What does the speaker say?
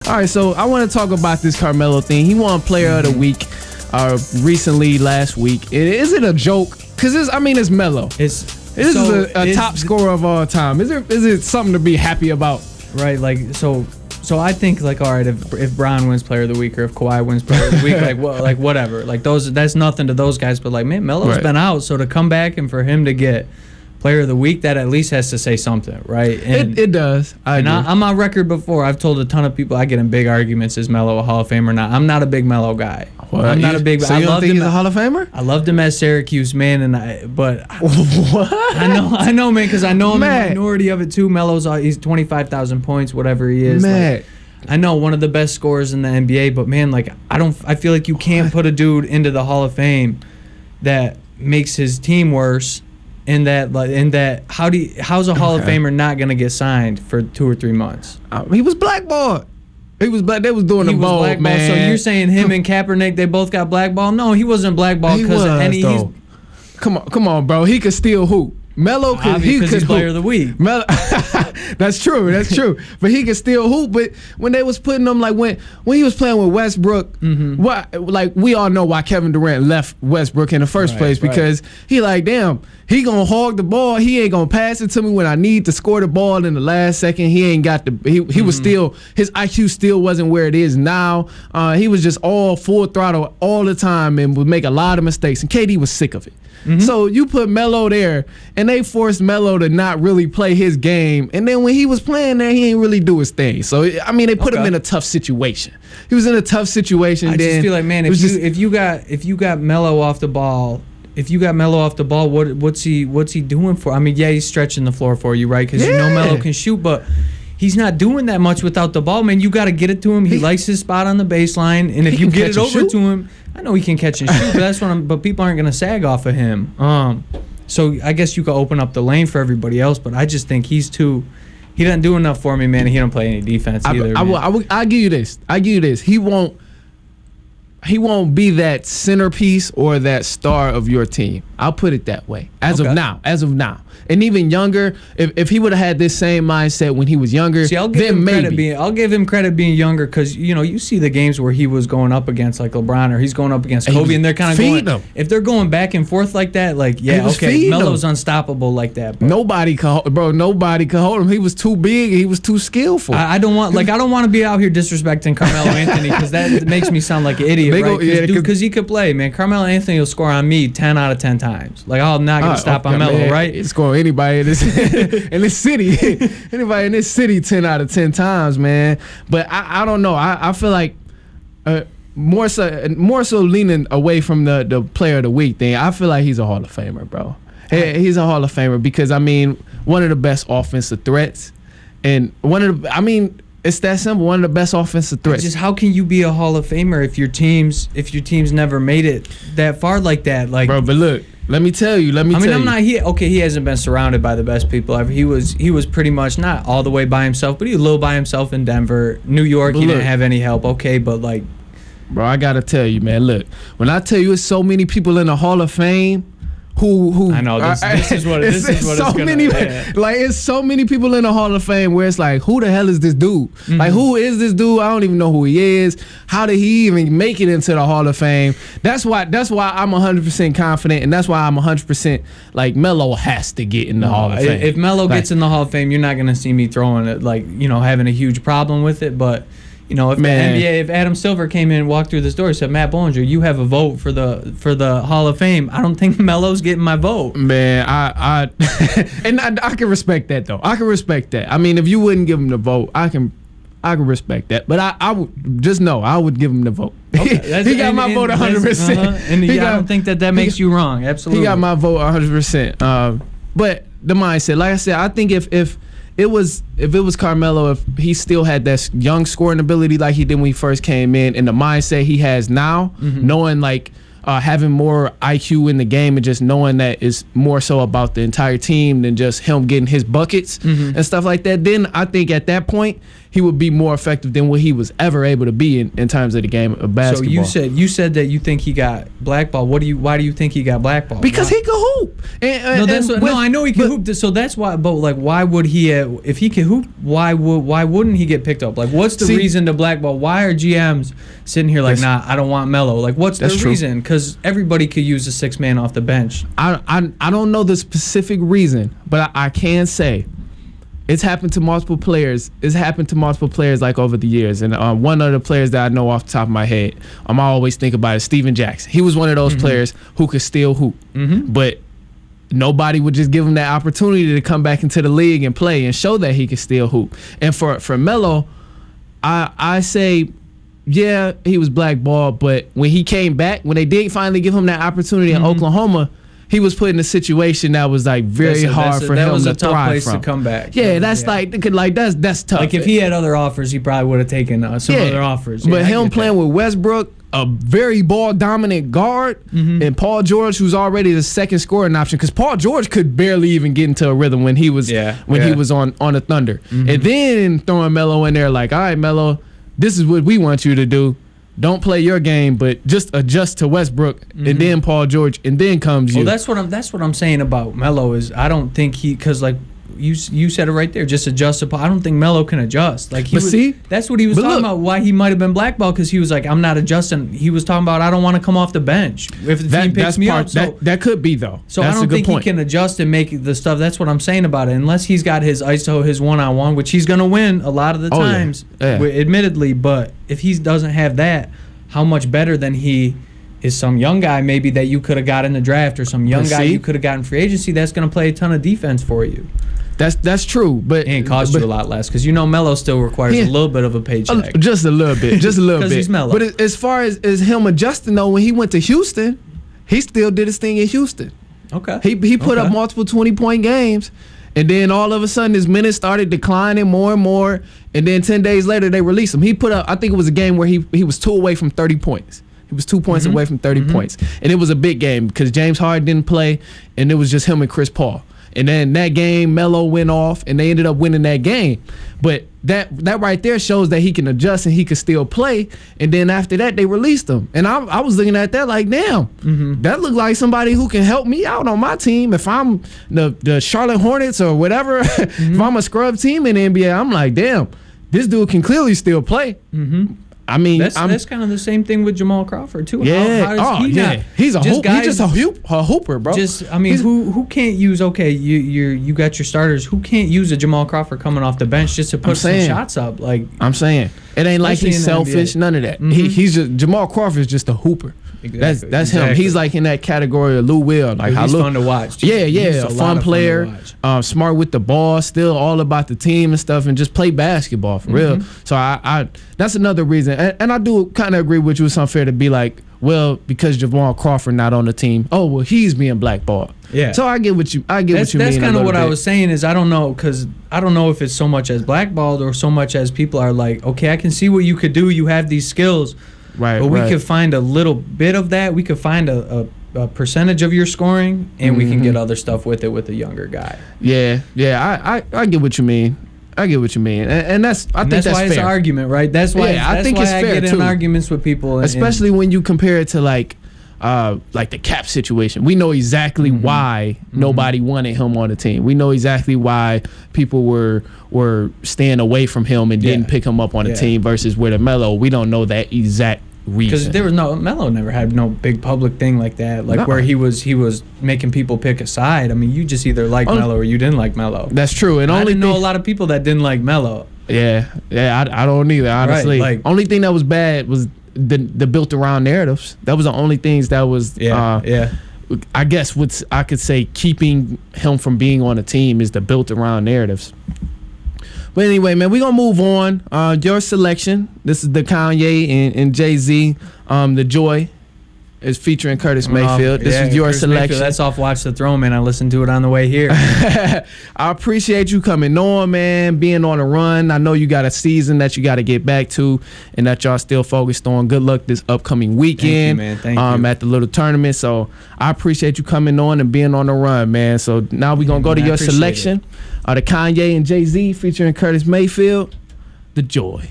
All right, so I want to talk about this Carmelo thing. He won Player of the Week recently, last week. Is it a joke? Because it's Melo. This is a top scorer of all time. Is it something to be happy about? Right, like so I think like, all right, if Bron wins Player of the Week or if Kawhi wins Player of the Week, whatever. Like that's nothing to those guys. But like, man, Melo's been out, so to come back and for him to get Player of the Week, that at least has to say something, right? And it does. I'm on record before. I've told a ton of people I get in big arguments, is Melo a Hall of Famer or not? I'm not a big Melo guy. What? I'm not a big. So you don't think he's a Hall of Famer? I loved him at Syracuse, man, but what? I know, man, because I know I'm in the minority of it too. Melo's he's 25,000 points, whatever he is. Man. I know, one of the best scorers in the NBA, but man, like I feel like you can't put a dude into the Hall of Fame that makes his team worse. In that, how's a Hall of Famer not gonna get signed for 2 or 3 months? He was blackballed. They was doing the ball, man. So you're saying him and Kaepernick, they both got blackballed? No, he wasn't blackballed because of any. Come on, bro. He could still hoop. Melo could. He could Player of the Week. Melo, that's true. But he could still hoop. But when they was putting him, like when he was playing with Westbrook, like we all know why Kevin Durant left Westbrook in the first place, because he like, damn, he gonna hog the ball. He ain't gonna pass it to me when I need to score the ball in the last second. He ain't got the. He was still, his IQ still wasn't where it is now. He was just all full throttle all the time and would make a lot of mistakes. And KD was sick of it. So you put Melo there, and they forced Melo to not really play his game. And then when he was playing there, he ain't really do his thing. So I mean, they put him in a tough situation. He was in a tough situation. I just feel like, man, if you got Melo off the ball. If you got Melo off the ball, what's he doing for? I mean, yeah, he's stretching the floor for you, right? Because you know Melo can shoot, but he's not doing that much without the ball, man. You got to get it to him. He likes his spot on the baseline, and if you get it over to him, I know he can catch and shoot, but that's what but people aren't gonna sag off of him. So I guess you could open up the lane for everybody else, but I just think he doesn't do enough for me, man. And he don't play any defense either. I'll give you this. He won't be that centerpiece or that star of your team. I'll put it that way. As of now. And even younger, if he would have had this same mindset when he was younger, I'll give him credit being younger, because you see the games where he was going up against like LeBron, or he's going up against Kobe, and they're kind of going. If they're going back and forth like that, like Melo's unstoppable like that. But nobody could hold him. He was too big. He was too skillful. I don't want to be out here disrespecting Carmelo Anthony, because that makes me sound like an idiot, right? Because he could play, man. Carmelo Anthony will score on me 10 out of 10 times. Like, I'm not gonna stop on Melo, man, right? He's scoring anybody in this city. Anybody in this city 10 out of 10 times, man. But I don't know. I feel like more so leaning away from the Player of the Week thing. I feel like he's a Hall of Famer, bro. He's a Hall of Famer because, I mean, one of the best offensive threats, and it's that simple. One of the best offensive threats. Just how can you be a Hall of Famer if your teams never made it that far like that? Like, bro, but look, let me tell you. I'm not here. Okay, he hasn't been surrounded by the best people ever. He was pretty much not all the way by himself, but he was a little by himself in Denver. New York, he didn't have any help. Okay, but like, bro, I gotta tell you, man. Look, when I tell you it's so many people in the Hall of Fame. Who I know this is what it's like. It's so many people in the Hall of Fame where it's like, who the hell is this dude? Like, who is this dude? I don't even know who he is. How did he even make it into the Hall of Fame? That's why I'm 100% confident, and that's why I'm 100% like Melo has to get in the Hall of Fame. If Melo gets in the Hall of Fame, you're not gonna see me throwing it, like, having a huge problem with it, but. If the NBA, if Adam Silver came in and walked through this door and said, Matt Bullinger, you have a vote for the Hall of Fame, I don't think Melo's getting my vote. Man, I can respect that, though. I can respect that. I mean, if you wouldn't give him the vote, I can respect that. But I would just know I would give him the vote. Okay, he got my vote 100%. I don't think that makes you wrong. Absolutely. He got my vote 100%. But the mindset, like I said, I think if it was Carmelo, if he still had that young scoring ability like he did when he first came in, and the mindset he has now, knowing like having more IQ in the game and just knowing that it's more so about the entire team than just him getting his buckets and stuff like that, then I think at that point he would be more effective than what he was ever able to be in terms of the game of basketball. So you said that you think he got blackballed. Why do you think he got blackballed? Because he could hoop. I know he can hoop. So that's why. But like, why would he? If he can hoop, why wouldn't he get picked up? Like, what's the reason to blackball? Why are GMs sitting here like, nah, I don't want Melo? Like, what's the reason? Because everybody could use a 6 man off the bench. I don't know the specific reason, but I can say it's happened to multiple players. It's happened to multiple players like over the years. And one of the players that I know off the top of my head, I always think about is Steven Jackson. He was one of those players who could still hoop, but nobody would just give him that opportunity to come back into the league and play and show that he could still hoop. And for Melo, I say, yeah, he was blackballed, but when he came back, when they did finally give him that opportunity in Oklahoma, he was put in a situation that was like very hard for him to thrive from. That was a tough place to come back. Yeah, that's tough. Like if he had other offers, he probably would have taken some other offers. But him playing with Westbrook, a very ball dominant guard, and Paul George, who's already the second scoring option, because Paul George could barely even get into a rhythm when he was he was on the Thunder, and then throwing Melo in there like, all right, Melo, this is what we want you to do. Don't play your game, but just adjust to Westbrook, and then Paul George, and then comes you. Well, that's what I'm saying about Melo is I don't think because like you said it right there, just adjust. I don't think Melo can adjust. Like that's what he was talking about. Why he might have been blackballed, because he was like, I'm not adjusting. He was talking about I don't want to come off the bench if the team picks me up. So that could be though. So I don't think he can adjust and make the stuff. That's what I'm saying about it. Unless he's got his ISO, his one-on-one, which he's gonna win a lot of the times, admittedly. But if he doesn't have that, how much better than he is some young guy maybe that you could have got in the draft, or some young guy you could have gotten free agency that's going to play a ton of defense for you. That's true, but it cost you a lot less, because Melo still requires a little bit of a paycheck. Just a little bit, just a little bit. Because he's Melo. But as far as him adjusting though, when he went to Houston, he still did his thing in Houston. Okay. He put up multiple 20-point games. And then all of a sudden his minutes started declining more and more. And then 10 days later they released him. He put up, I think it was a game where he was 2 away from 30 points. He was 2 points away from 30 points. And it was a big game because James Harden didn't play, and it was just him and Chris Paul. And then that game, Melo went off, and they ended up winning that game. But that right there shows that he can adjust and he can still play. And then after that, they released him. And I was looking at that like, damn, that looked like somebody who can help me out on my team. If I'm the Charlotte Hornets or whatever, if I'm a scrub team in the NBA, I'm like, damn, this dude can clearly still play. I mean, that's kind of the same thing with Jamal Crawford too. Yeah, he's a hooper, bro. Who can't use? Okay, you got your starters. Who can't use a Jamal Crawford coming off the bench just to put some shots up? Like I'm saying, it ain't like he's selfish. None of that. He's just Jamal Crawford is just a hooper. Exactly. That's him. He's like in that category of Lou Will. Like he's fun to watch. Yeah, a fun player, smart with the ball, still all about the team and stuff, and just play basketball for real. So I that's another reason, and I do kind of agree with you. It's unfair to be like, well, because Jamal Crawford not on the team, oh well, he's being blackballed. Yeah. So I get what you mean. That's kind of what I was saying. Is I don't know, because I don't know if it's so much as blackballed or so much as people are like, okay, I can see what you could do. You have these skills. Right, but we could find a little bit of that. We could find a percentage of your scoring, and we can get other stuff with it with a younger guy. Yeah, I get what you mean. I get what you mean, and I think that's why fair. It's an argument, right? That's why I think it's fair. I get in arguments with people, especially when you compare it to like the Cap situation. We know exactly why nobody wanted him on the team. We know exactly why people were staying away from him and didn't pick him up on the team versus with a Melo. We don't know that exact reason. Because Melo never had no big public thing like that, where he was making people pick a side. I mean, you just either like Melo or you didn't like Melo. That's true. And I didn't know a lot of people that didn't like Melo. Yeah, I don't either, honestly. Right, only thing that was bad was the built around narratives. That was the only things that was I guess what I could say keeping him from being on a team is the built around narratives. But anyway, man, we're going to move on. Your selection, this is the Kanye and Jay-Z, The Joy, is featuring Curtis Mayfield. This is your Curtis selection. Mayfield, that's off Watch the Throne, man. I listened to it on the way here. I appreciate you coming on, man, being on a run. I know you got a season that you got to get back to and that y'all still focused on. Good luck this upcoming weekend. Thank you, man. Thank you. At the little tournament. So I appreciate you coming on and being on the run, man. So now we're going to go to your selection. The Kanye and Jay-Z featuring Curtis Mayfield. the joy.